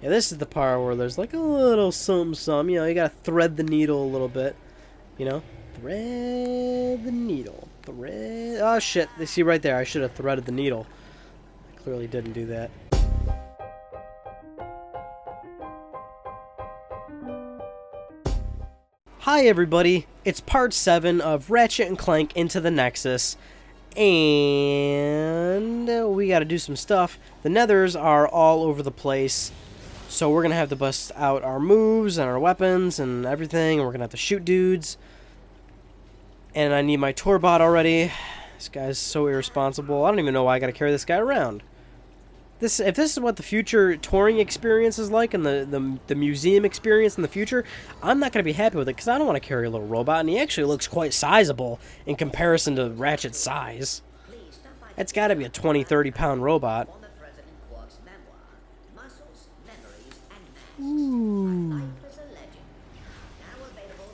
Yeah, this is the part where there's like a little something, you know, you gotta thread the needle a little bit, you know? Thread the needle. Thread. Oh shit, they see right there, I should have threaded the needle. I clearly didn't do that. Hi everybody, it's part 7 of Ratchet Clank Into the Nexus, and we gotta do some stuff. The Nethers are all over the place, so we're gonna have to bust out our moves and our weapons and everything, and we're gonna have to shoot dudes. And I need my tour bot already. This guy's so irresponsible. I don't even know why I gotta carry this guy around. If this is what the future touring experience is like, and the museum experience in the future, I'm not going to be happy with it, because I don't want to carry a little robot, and he actually looks quite sizable in comparison to Ratchet's size. It's got to be a 20-30 pound robot. Ooh.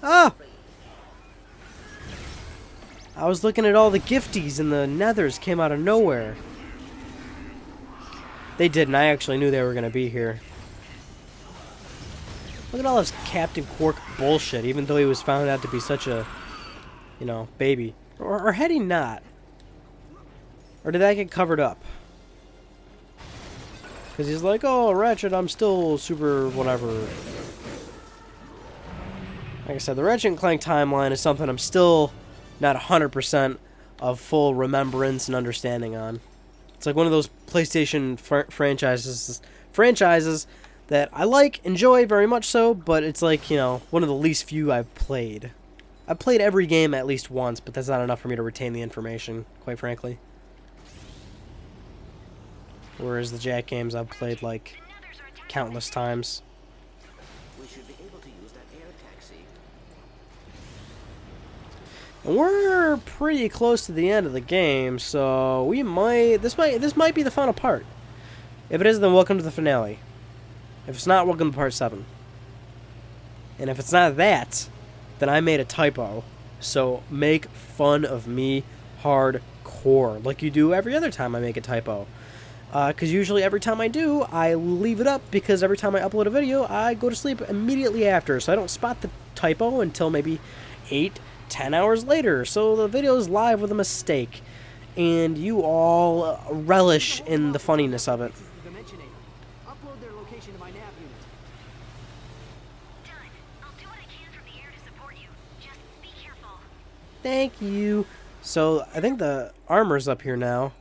Ah! I was looking at all the gifties, and the Nethers came out of nowhere. They didn't. I actually knew they were going to be here. Look at all this Captain Quark bullshit, even though he was found out to be such a, you know, baby. Or had he not? Or did that get covered up? Because he's like, oh, Ratchet, I'm still super whatever. Like I said, the Ratchet and Clank timeline is something I'm still not 100% of full remembrance and understanding on. It's like one of those PlayStation franchises that I like, enjoy very much so, but it's like, you know, one of the least few I've played. I've played every game at least once, but that's not enough for me to retain the information, quite frankly. Whereas the Jack games I've played like countless times. We should be able to use that air taxi. And we're pretty close to the end of the game, so we might this might be the final part. If it is, then welcome to the finale. If it's not, welcome to part 7. And if it's not that, then I made a typo. So make fun of me hardcore, like you do every other time I make a typo. Because usually every time I do, I leave it up, because every time I upload a video, I go to sleep immediately after, so I don't spot the typo until maybe 8-10 hours later. So the video is live with a mistake, and you all relish in the funniness of it. Thank you. So I think the armor's up here now.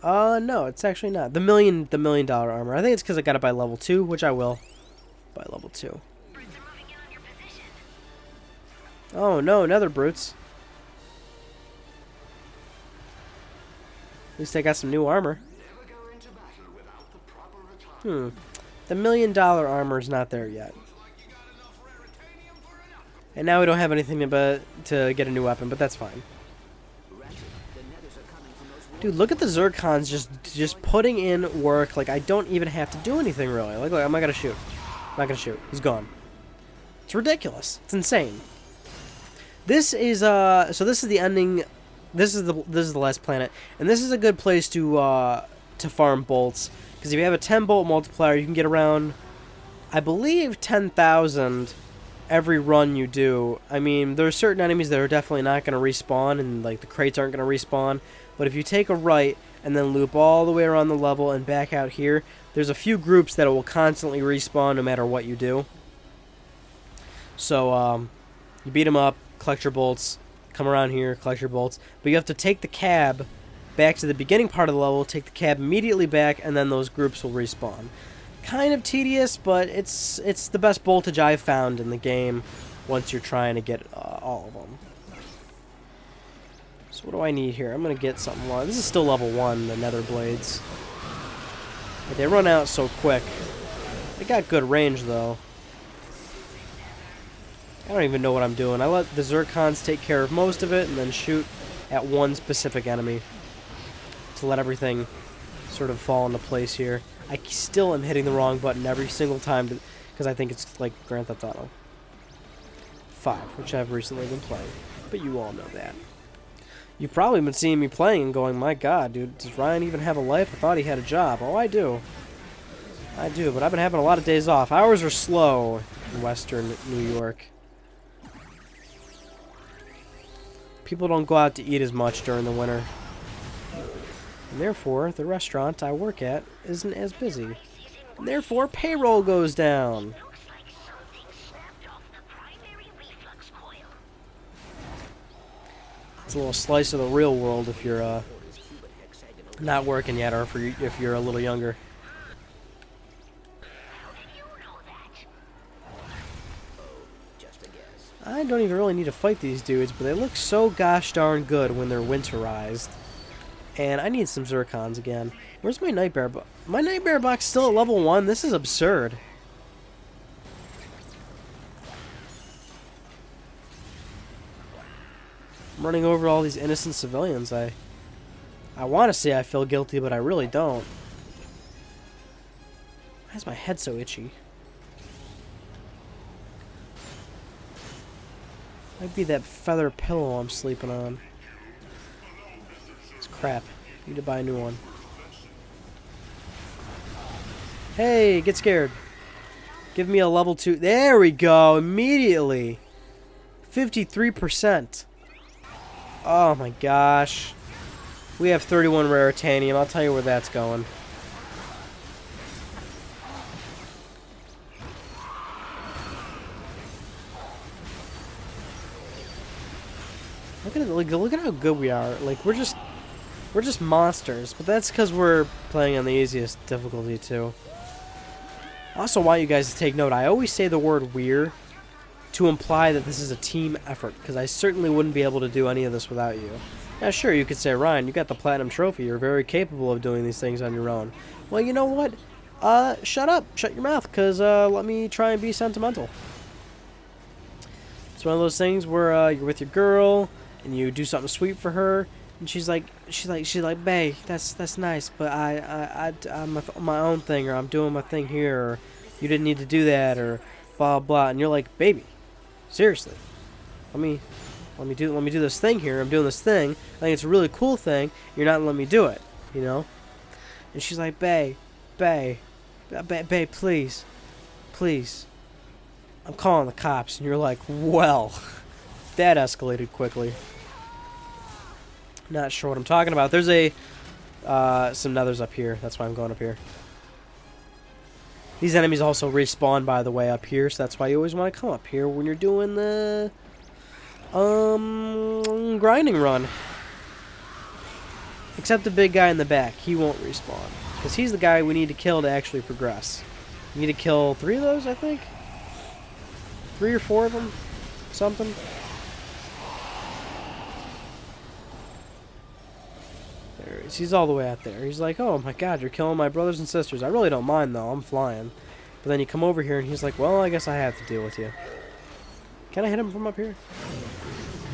No, it's actually not. The $1 million armor. I think it's because I got it by level 2, which I will. By level 2. Oh no, Nether brutes. At least I got some new armor. The $1 million armor is not there yet. And now we don't have anything to get a new weapon, but that's fine. Dude, look at the Zircons just putting in work. Like, I don't even have to do anything, really. Like, I'm not gonna shoot. I'm not gonna shoot. He's gone. It's ridiculous. It's insane. This is so this is the ending. This is the last planet, and this is a good place to farm bolts, because if you have a 10 bolt multiplier, you can get around, I believe, 10,000 every run you do. I mean, there are certain enemies that are definitely not going to respawn, and like the crates aren't going to respawn. But if you take a right and then loop all the way around the level and back out here, there's a few groups that will constantly respawn no matter what you do. So you beat them up, collect your bolts, come around here, collect your bolts. But you have to take the cab back to the beginning part of the level, take the cab immediately back, and then those groups will respawn. Kind of tedious, but it's the best voltage I've found in the game once you're trying to get all of them. So what do I need here? I'm going to get something. This is still level 1, the Nether blades. But they run out so quick. They got good range, though. I don't even know what I'm doing. I let the Zircons take care of most of it and then shoot at one specific enemy to let everything sort of fall into place here. I still am hitting the wrong button every single time because I think it's like Grand Theft Auto 5, which I've recently been playing. But you all know that. You've probably been seeing me playing and going, my god, dude, does Ryan even have a life? I thought he had a job. Oh, I do. I do, but I've been having a lot of days off. Hours are slow in Western New York. People don't go out to eat as much during the winter. And therefore, the restaurant I work at isn't as busy. And therefore, payroll goes down. It's a little slice of the real world if you're not working yet, or if you're a little younger. I don't even really need to fight these dudes, but they look so gosh darn good when they're winterized. And I need some zircons again. Where's my nightmare box? My nightmare box still at level 1? This is absurd. I'm running over all these innocent civilians. I want to say I feel guilty, but I really don't. Why is my head so itchy? Might be that feather pillow I'm sleeping on. It's crap. Need to buy a new one. Hey, get scared. Give me a level 2. There we go. Immediately. 53%. Oh my gosh. We have 31 raritanium. I'll tell you where that's going. Look at how good we are. Like we're just monsters, but that's because we're playing on the easiest difficulty too. I also want you guys to take note. I always say the word "we're" to imply that this is a team effort, because I certainly wouldn't be able to do any of this without you. Now, sure, you could say, Ryan, you got the platinum trophy. You're very capable of doing these things on your own. Well, you know what? Shut up. Shut your mouth, because let me try and be sentimental. It's one of those things where you're with your girl and you do something sweet for her, and she's like, babe, that's nice, but I'm my own thing, or I'm doing my thing here, or you didn't need to do that, or blah blah, and you're like, baby, seriously, let me do this thing here. I'm doing this thing. I think it's a really cool thing. You're not letting me do it, you know? And she's like, babe, please, I'm calling the cops. And you're like, well, that escalated quickly. Not sure what I'm talking about. There's some nethers up here. That's why I'm going up here. These enemies also respawn, by the way, up here, so that's why you always want to come up here when you're doing the grinding run. Except the big guy in the back. He won't respawn, because he's the guy we need to kill to actually progress. We need to kill 3 of those, I think. 3 or 4 of them. Something. There he is. He's all the way out there. He's like, oh my god, you're killing my brothers and sisters. I really don't mind, though. I'm flying. But then you come over here, and he's like, well, I guess I have to deal with you. Can I hit him from up here?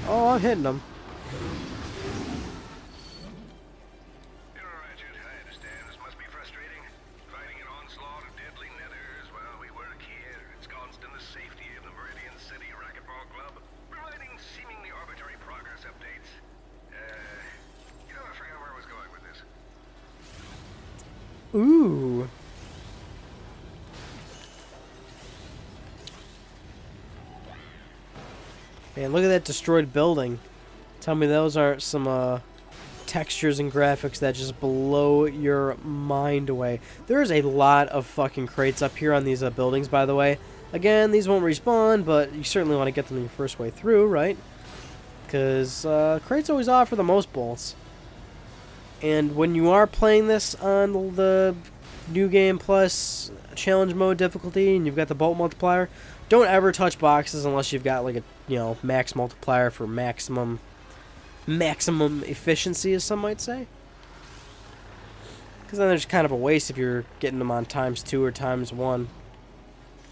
Oh, I'm hitting him. Ratchet, I understand this must be frustrating. Fighting an onslaught of deadly nethers while we work here. It's constant the safety of the Meridian City Racquetball Club, providing seemingly arbitrary progress updates. I forgot where I was going with this. Ooh. Man, look at that destroyed building. Tell me those aren't some textures and graphics that just blow your mind away. There is a lot of fucking crates up here on these buildings, by the way. Again, these won't respawn, but you certainly want to get them your first way through, right? Because crates always offer the most bolts. And when you are playing this on the New Game Plus Challenge Mode difficulty, and you've got the bolt multiplier, don't ever touch boxes unless you've got like a, max multiplier for maximum efficiency, as some might say. Because then there's kind of a waste if you're getting them on ×2 or ×1.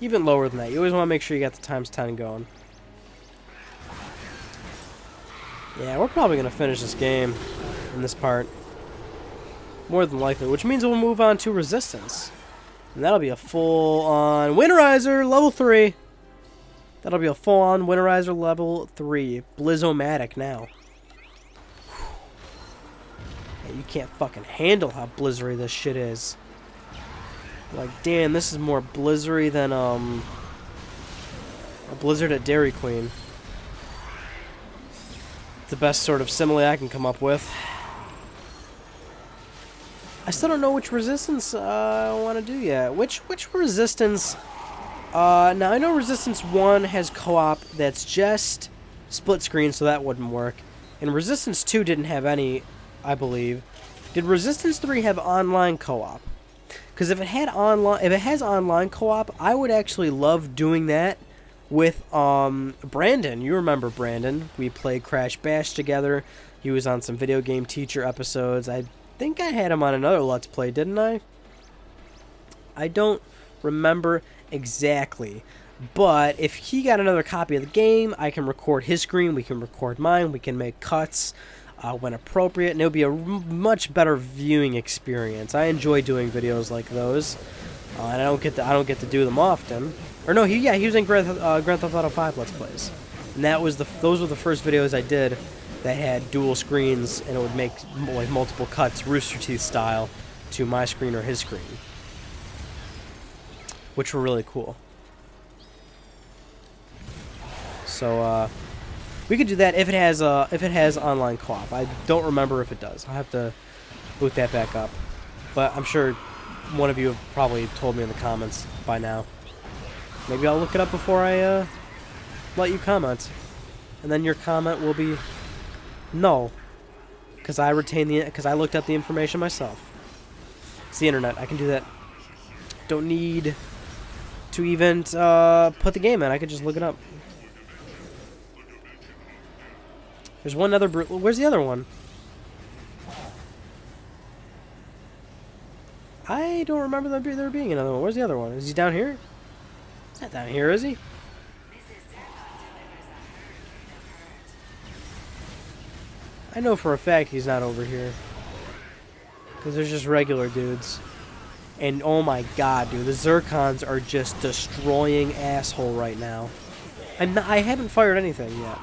Even lower than that. You always want to make sure you got the ×10 going. Yeah, we're probably going to finish this game in this part. More than likely. Which means we'll move on to Resistance. And that'll be a full-on Winterizer level 3. That'll be a full-on Winterizer level 3. Blizzomatic now. Yeah, you can't fucking handle how blizzery this shit is. Like, damn, this is more blizzardy than a blizzard at Dairy Queen. The best sort of simile I can come up with. I still don't know which resistance I want to do yet. Which resistance? Now I know Resistance 1 has co-op that's just split screen, so that wouldn't work. And Resistance 2 didn't have any, I believe. Did Resistance 3 have online co-op? Because if it has online co-op, I would actually love doing that with Brandon. You remember Brandon? We played Crash Bash together. He was on some video game teacher episodes. I think I had him on another Let's Play, didn't I? I don't remember exactly. But if he got another copy of the game, I can record his screen, we can record mine, we can make cuts when appropriate, and it'll be a much better viewing experience. I enjoy doing videos like those, and I don't get to do them often. Or no, he was in Grand Theft Auto 5 Let's Plays, and those were the first videos I did that had dual screens, and it would make like multiple cuts, Rooster Teeth style, to my screen or his screen, which were really cool. So we could do that if it has online co-op. I don't remember if it does. I'll have to boot that back up. But I'm sure one of you have probably told me in the comments by now. Maybe I'll look it up before I let you comment. And then your comment will be no, because I looked up the information myself. It's the internet. I can do that. Don't need to even put the game in. I could just look it up. There's one other brute. Where's the other one? I don't remember there being another one. Where's the other one? Is he down here? He's not down here, is he? I know for a fact he's not over here. Because there's just regular dudes. And oh my god, dude, the Zircons are just destroying asshole right now. I haven't fired anything yet.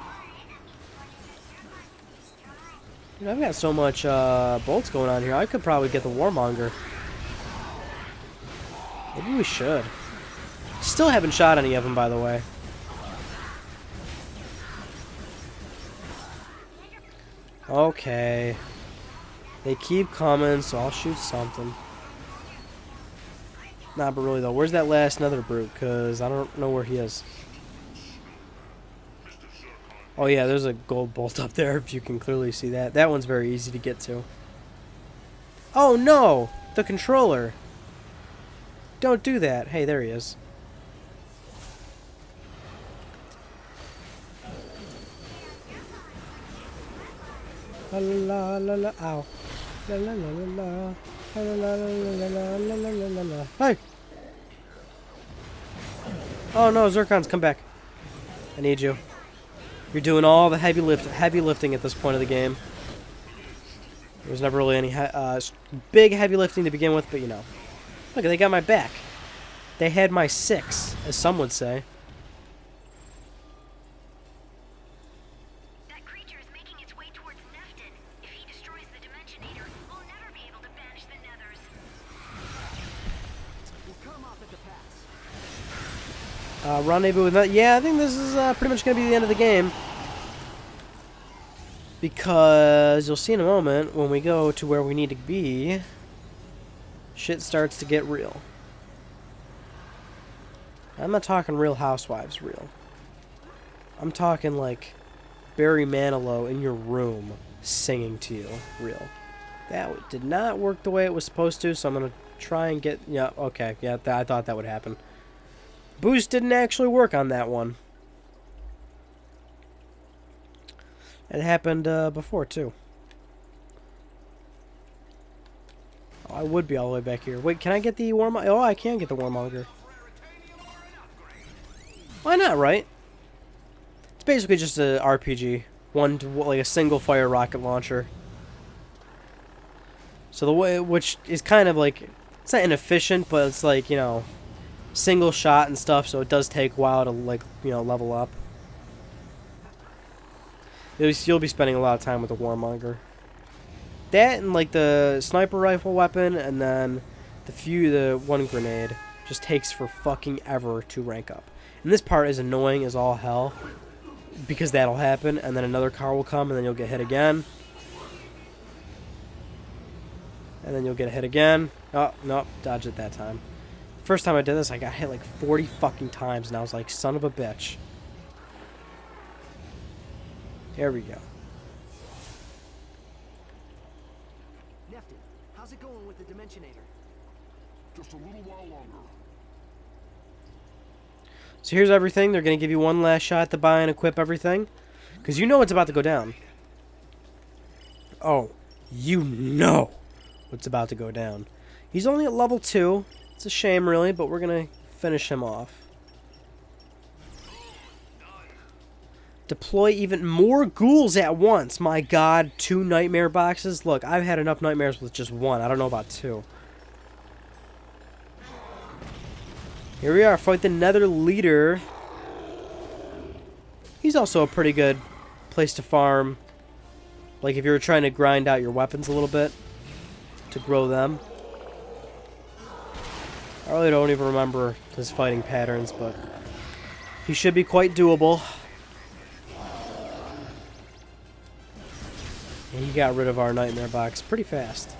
Dude, I've got so much bolts going on here. I could probably get the Warmonger. Maybe we should. Still haven't shot any of them, by the way. Okay. They keep coming, so I'll shoot something. Nah, but really though, where's that last Nether brute? Because I don't know where he is. Oh yeah, there's a gold bolt up there, if you can clearly see that. That one's very easy to get to. Oh no! The controller! Don't do that. Hey, there he is. La la la la, ow. La la la la la. La la la la la la la la la. Hey! Oh no, Zircons, come back. I need you. You're doing all the heavy lifting at this point of the game. There was never really any big heavy lifting to begin with, but you know. Look, they got my back. They had my 6, as some would say. That creature is making its way towards Nefton. If he destroys the Dimensionator, we'll never be able to banish the Nethers. We'll come off at the pass. Rendezvous with that. Yeah, I think this is pretty much going to be the end of the game. Because you'll see in a moment, when we go to where we need to be, shit starts to get real. I'm not talking Real Housewives real. I'm talking like Barry Manilow in your room singing to you real. That did not work the way it was supposed to, so I'm going to try and get... Yeah, okay. Yeah, I thought that would happen. Boost didn't actually work on that one. It happened before, too. Oh, I would be all the way back here. Wait, can I get the Warmonger? Oh, I can get the Warmonger. Why not, right? It's basically just a RPG. Like a single fire rocket launcher. So the way, which is kind of like, it's not inefficient, but it's like, you know, single shot and stuff, so it does take a while to, like, you know, level up. You'll be spending a lot of time with the Warmonger. That and like the sniper rifle weapon, and then the one grenade just takes for fucking ever to rank up. And this part is annoying as all hell, because that'll happen, and then another car will come, and then you'll get hit again. And then you'll get hit again. Oh, nope, dodged it that time. First time I did this, I got hit like 40 fucking times, and I was like, son of a bitch. Here we go. Nefton, how's it going with the Dimensionator? Just a little while longer. So here's everything. They're going to give you one last shot to buy and equip everything. Because you know it's about to go down. Oh, you know what's about to go down. He's only at level 2. It's a shame, really, but we're going to finish him off. Deploy even more ghouls at once. My god, 2 nightmare boxes. Look, I've had enough nightmares with just 1. I don't know about 2. Here we are, fight the Nether leader. He's also a pretty good place to farm. Like if you were trying to grind out your weapons a little bit to grow them. I really don't even remember his fighting patterns, but he should be quite doable. And he got rid of our nightmare box pretty fast.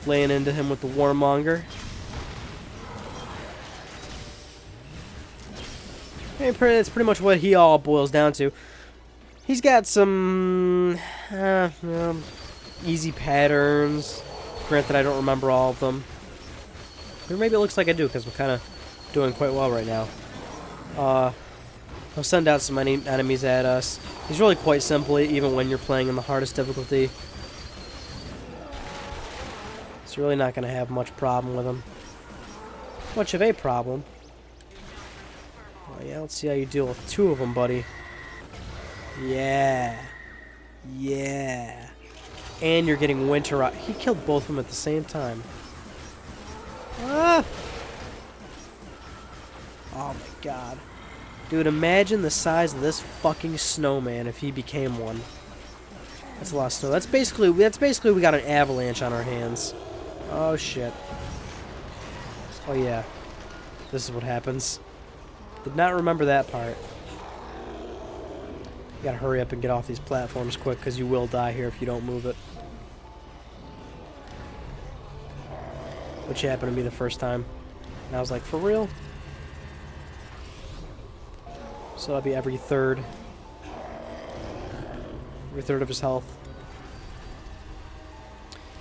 Laying into him with the Warmonger. That's pretty much what he all boils down to. He's got some easy patterns. Granted, I don't remember all of them. Or maybe it looks like I do, because we're kind of doing quite well right now. He'll send out some enemies at us. He's really quite simple, even when you're playing in the hardest difficulty. So you're really not going to have much problem with him. Much of a problem. Oh yeah, let's see how you deal with 2 of them, buddy. Yeah. Yeah. And you're getting winter out. He killed both of them at the same time. Ah! Oh my god. Dude, imagine the size of this fucking snowman if he became one. That's a lot of snow. That's basically we got an avalanche on our hands. Oh shit. Oh yeah. This is what happens. Did not remember that part. You gotta hurry up and get off these platforms quick, because you will die here if you don't move it. Which happened to me the first time. And I was like, for real? So that'll be every third. Every third of his health.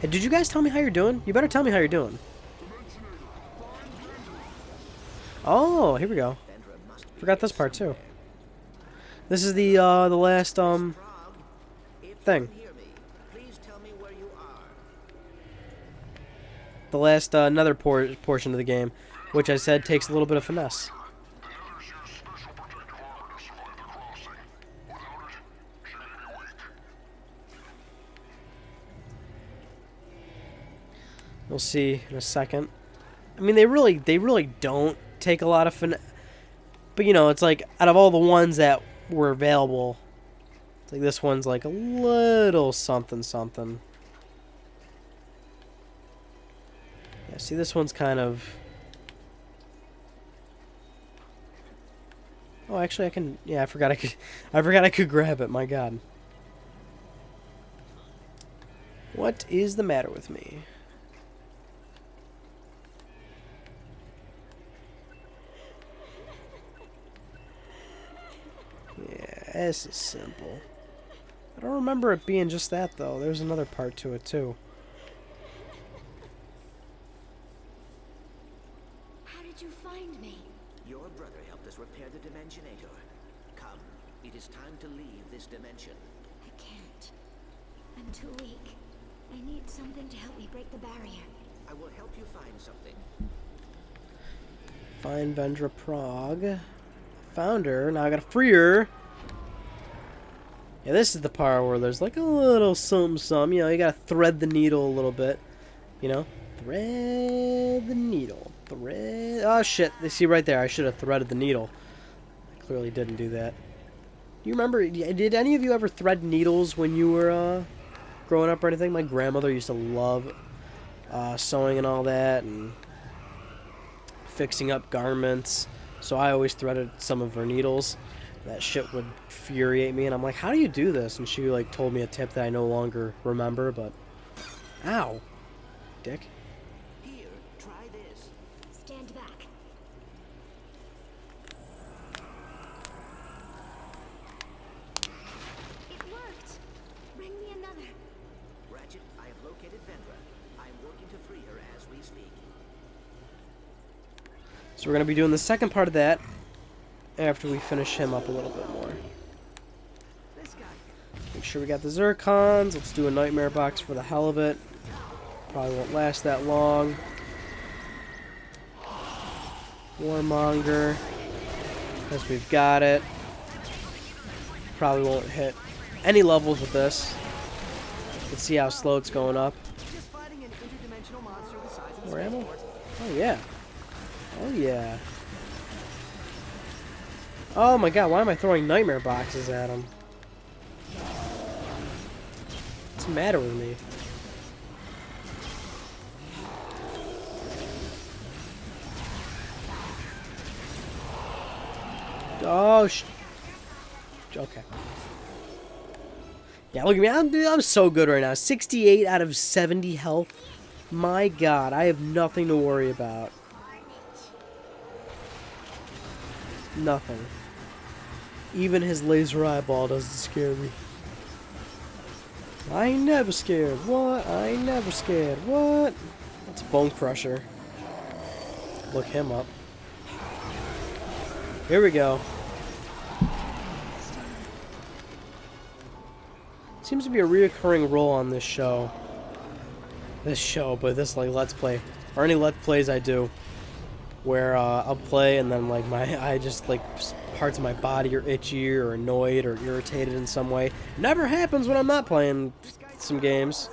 Hey, did you guys tell me how you're doing? You better tell me how you're doing. Oh, here we go. Forgot this part too. This is the last thing. The last Nether portion of the game, which I said takes a little bit of finesse. You'll see in a second. I mean, they really don't take a lot of finesse. But, you know, it's like, out of all the ones that were available, it's like this one's like a little something something. Yeah, see, this one's kind of... Oh, actually, I can... Yeah, I forgot I could grab it, my god. What is the matter with me? Yeah, this is simple. I don't remember it being just that, though. There's another part to it, too. How did you find me? Your brother helped us repair the Dimensionator. Come, it is time to leave this dimension. I can't. I'm too weak. I need something to help me break the barrier. I will help you find something. Find Vendra Prague. Found her. Now I gotta free her. Yeah, this is the part where there's like a little something. You know, you gotta thread the needle a little bit. You know? Thread the needle. Thread. Oh shit. They see right there. I should have threaded the needle. I clearly didn't do that. You remember? Did any of you ever thread needles when you were growing up or anything. My grandmother used to love sewing and all that, and fixing up garments. So I always threaded some of her needles. That shit would infuriate me, and I'm like, how do you do this? And she like told me a tip that I no longer remember, but ow, dick. Here, try this. Stand back. It worked. Bring me another. Ratchet, I have located Vendra. I am working to free her as we speak. So we're gonna be doing the second part of that after we finish him up a little bit more. This guy. Make sure we got the zircons. Let's do a nightmare box for the hell of it. Probably won't last that long. Warmonger. Because we've got it. Probably won't hit any levels with this. Let's see how slow it's going up. Just fighting an interdimensional monster the size of the More ammo? spaceport. Oh yeah. Oh yeah. Oh my god, why am I throwing nightmare boxes at him? What's the matter with me? Oh, okay. Yeah, look at me. I'm so good right now. 68 out of 70 health. My god, I have nothing to worry about. Nothing. Even his laser eyeball doesn't scare me. I ain't never scared. What? I ain't never scared. What? That's a bone crusher. Look him up. Here we go. Seems to be a reoccurring role on this show. But this like Let's Play. Or any Let's Plays I do. Where I'll play and then like I just like parts of my body are itchy or annoyed or irritated in some way. Never happens when I'm not playing some games.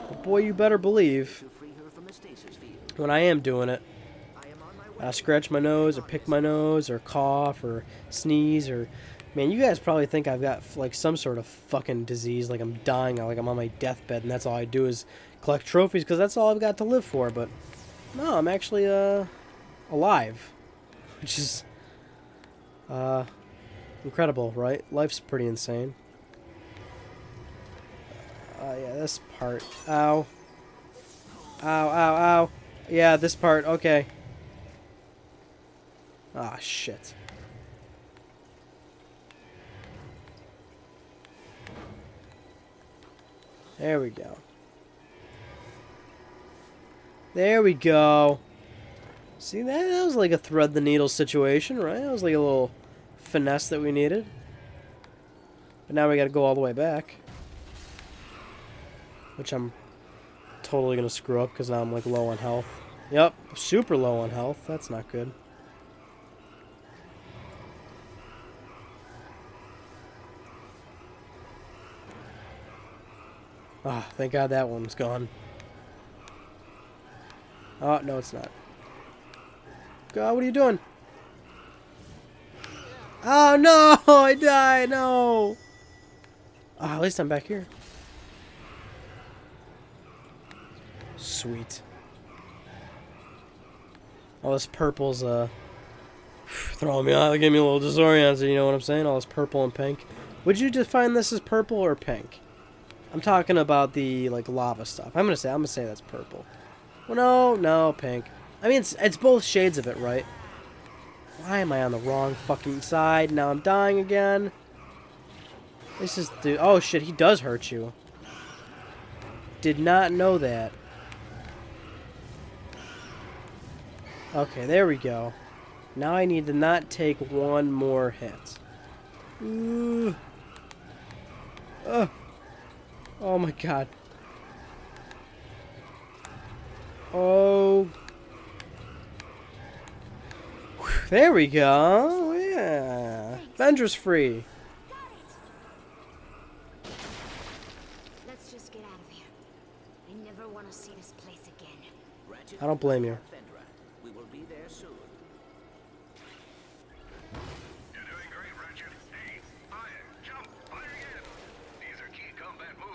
But boy, you better believe To free her from the stasis field. when I am doing it. I am on my way. I scratch my nose or pick my nose or cough or sneeze or... Man, you guys probably think I've got like some sort of fucking disease, like I'm dying, like I'm on my deathbed and that's all I do is collect trophies because that's all I've got to live for, but... No, I'm actually, alive. Which is, incredible, right? Life's pretty insane. Yeah, this part. Ow. Ow, ow, ow. Yeah, this part, okay. Ah, shit. There we go. There we go. See, that was like a thread the needle situation, right? That was like a little finesse that we needed. But now we gotta go all the way back. Which I'm totally gonna screw up because now I'm like low on health. Yep, super low on health. That's not good. Ah, thank God that one's gone. Oh, no, it's not. God, what are you doing? Oh, no! I died! No! Ah, at least I'm back here. Sweet. All this purple's, throwing me out. Give me a little disoriented, you know what I'm saying? All this purple and pink. Would you define this as purple or pink? I'm talking about the, like, lava stuff. I'm gonna say that's purple. Well, no, pink. I mean, it's both shades of it, right? Why am I on the wrong fucking side? Now I'm dying again. This is the... Oh, shit, he does hurt you. Did not know that. Okay, there we go. Now I need to not take one more hit. Ooh. Oh my god. Oh. Whew, there we go. Yeah. Vendra's free. Let's just get out of here. I never want to see this place again. Ratchet, I don't blame you. Vendra. We will be there soon. You're doing great, Ratchet. Hey, fire, jump, fire again. These are key combat moves.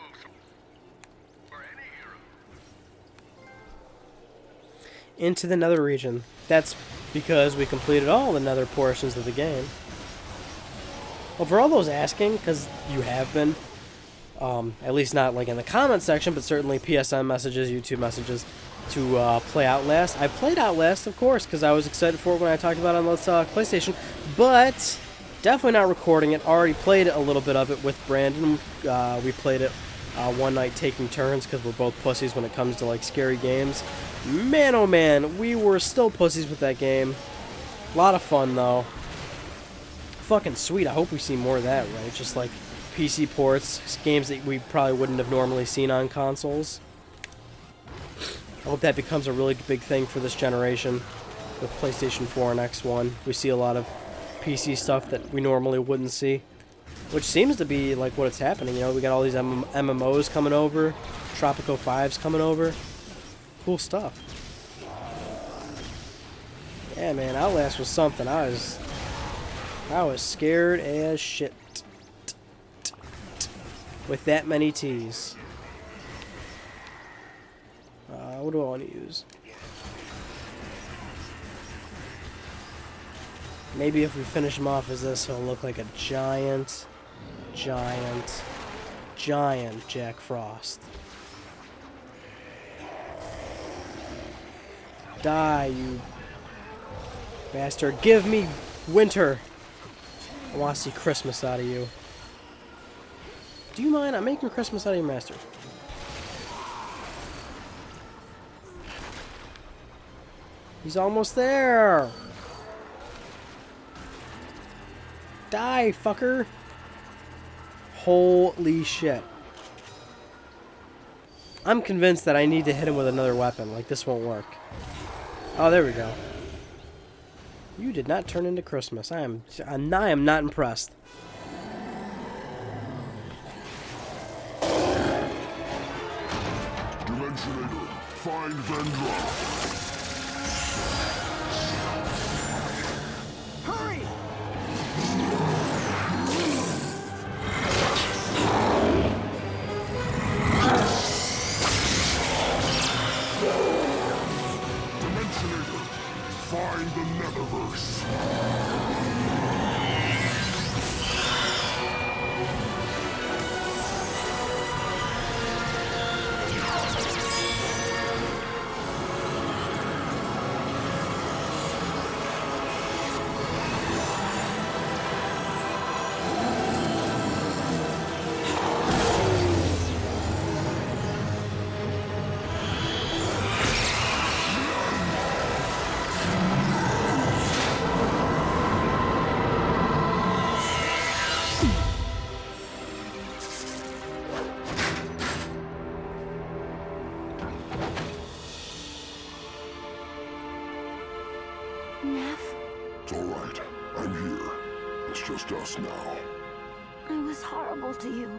into the Nether region. That's because we completed all the Nether portions of the game. Well, for all those asking, because you have been, at least not like in the comment section, but certainly PSN messages, YouTube messages, to play Outlast. I played Outlast, of course, because I was excited for it when I talked about it on Let's Talk PlayStation, but definitely not recording it. Already played a little bit of it with Brandon. We played it one night taking turns because we're both pussies when it comes to like scary games. Man, oh man, we were still pussies with that game. A lot of fun though. Fucking sweet. I hope we see more of that, right? Just like PC ports, games that we probably wouldn't have normally seen on consoles. I hope that becomes a really big thing for this generation with PlayStation 4 and X1. We see a lot of PC stuff that we normally wouldn't see, which seems to be like what it's happening. You know, we got all these MMOs coming over, Tropico 5's coming over. Cool stuff. Yeah, man, Outlast was something. I was scared as shit. With that many T's. What do I want to use? Maybe if we finish him off as this, he'll look like a giant Jack Frost. Die, you bastard. Give me winter. I want to see Christmas out of you. Do you mind? I'm making Christmas out of your master. He's almost there. Die, fucker. Holy shit. I'm convinced that I need to hit him with another weapon. Like, this won't work. Oh, there we go. You did not turn into Christmas. I am not impressed. Dimensionator, find Vendra. Hurry! Dimensionator, find the Netherverse. Neff, It's all right. I'm here. It's just us now. I was horrible to you.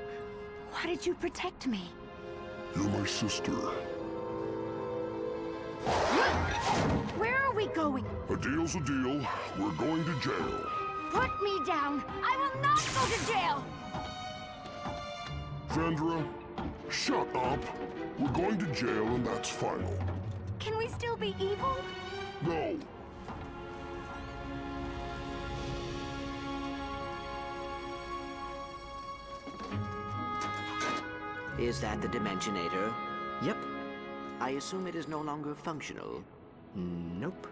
Why did you protect me? You're my sister. Where are we going? A deal's a deal. We're going to jail. Put me down. I will not go to jail. Vendra, shut up. We're going to jail and that's final. Can we still be evil? No. Is that the Dimensionator? Yep. I assume it is no longer functional. Nope.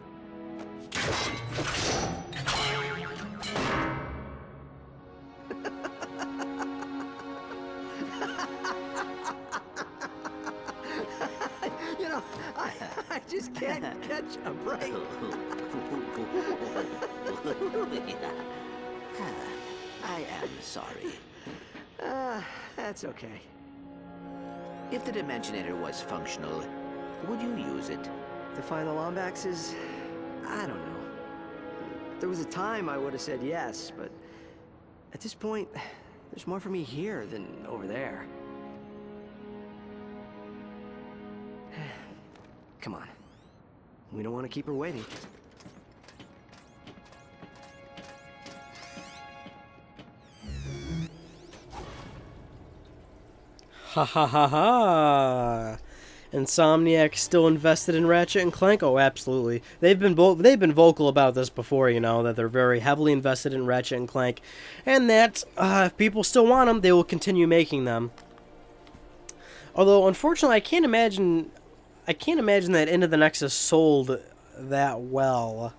You know, I just can't catch a break. I am sorry. That's okay. If the Dimensionator was functional, would you use it? To find the Lombaxes? I don't know. There was a time I would have said yes, but at this point, there's more for me here than over there. Come on. We don't want to keep her waiting. Ha ha ha ha! Insomniac still invested in Ratchet and Clank? Oh, absolutely. They've been vocal about this before, you know, that they're very heavily invested in Ratchet and Clank, and that if people still want them, they will continue making them. Although, unfortunately, I can't imagine that Into the Nexus sold that well.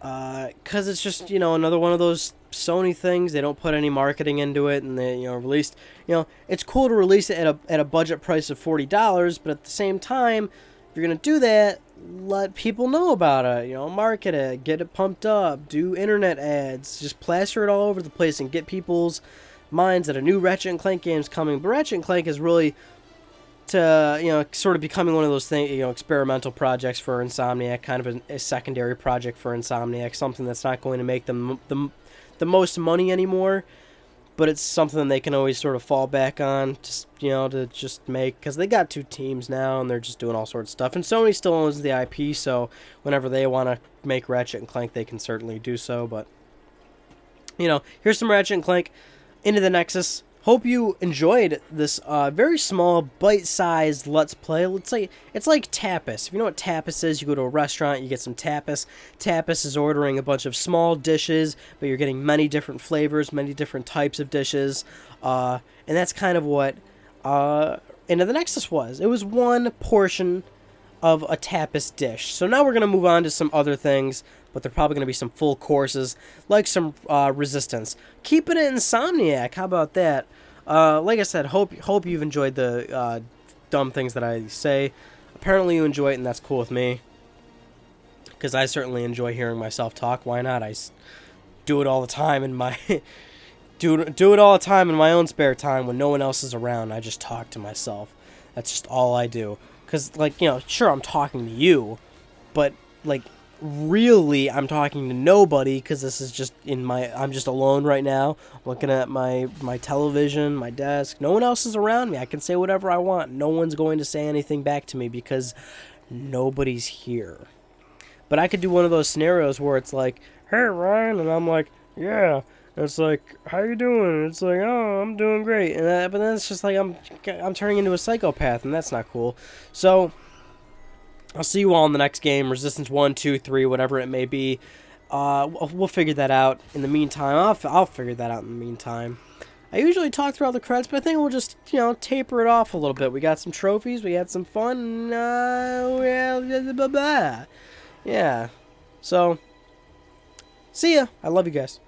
Because it's just, you know, another one of those Sony things. They don't put any marketing into it, and they, you know, released, you know, it's cool to release it at a budget price of $40, but at the same time, if you're going to do that, let people know about it, you know, market it, get it pumped up, do internet ads, just plaster it all over the place and get people's minds that a new Ratchet and Clank game is coming. But Ratchet and Clank is really to, you know, sort of becoming one of those things, you know, experimental projects for Insomniac, kind of a secondary project for Insomniac, something that's not going to make them the most money anymore, but it's something they can always sort of fall back on, just, you know, to just make, because they got 2 teams now, and they're just doing all sorts of stuff, and Sony still owns the IP, so whenever they want to make Ratchet and Clank, they can certainly do so. But, you know, here's some Ratchet and Clank Into the Nexus. Hope you enjoyed this very small, bite-sized Let's Play. It's like tapas. If you know what tapas is, you go to a restaurant, you get some tapas. Tapas is ordering a bunch of small dishes, but you're getting many different flavors, many different types of dishes. And that's kind of what Into the Nexus was. It was one portion of a tapas dish. So now we're going to move on to some other things, but they're probably going to be some full courses, like some Resistance. Keeping it Insomniac, how about that? Like I said, hope you've enjoyed the dumb things that I say. Apparently you enjoy it, and that's cool with me, because I certainly enjoy hearing myself talk. Why not? I do it all the time in my do it all the time in my own spare time when no one else is around. I just talk to myself. That's just all I do. Because, like, you know, sure, I'm talking to you, but, like, really, I'm talking to nobody, because this is just I'm just alone right now, looking at my television, my desk. No one else is around me. I can say whatever I want. No one's going to say anything back to me, because nobody's here. But I could do one of those scenarios where it's like, hey, Ryan, and I'm like, yeah. And it's like, how you doing? And it's like, oh, I'm doing great. And but then it's just like I'm turning into a psychopath, and that's not cool. So I'll see you all in the next game, Resistance 1, 2, 3, whatever it may be. We'll figure that out. In the meantime, I'll figure that out in the meantime. I usually talk throughout the credits, but I think we'll just, you know, taper it off a little bit. We got some trophies, we had some fun. Yeah. So, see ya. I love you guys.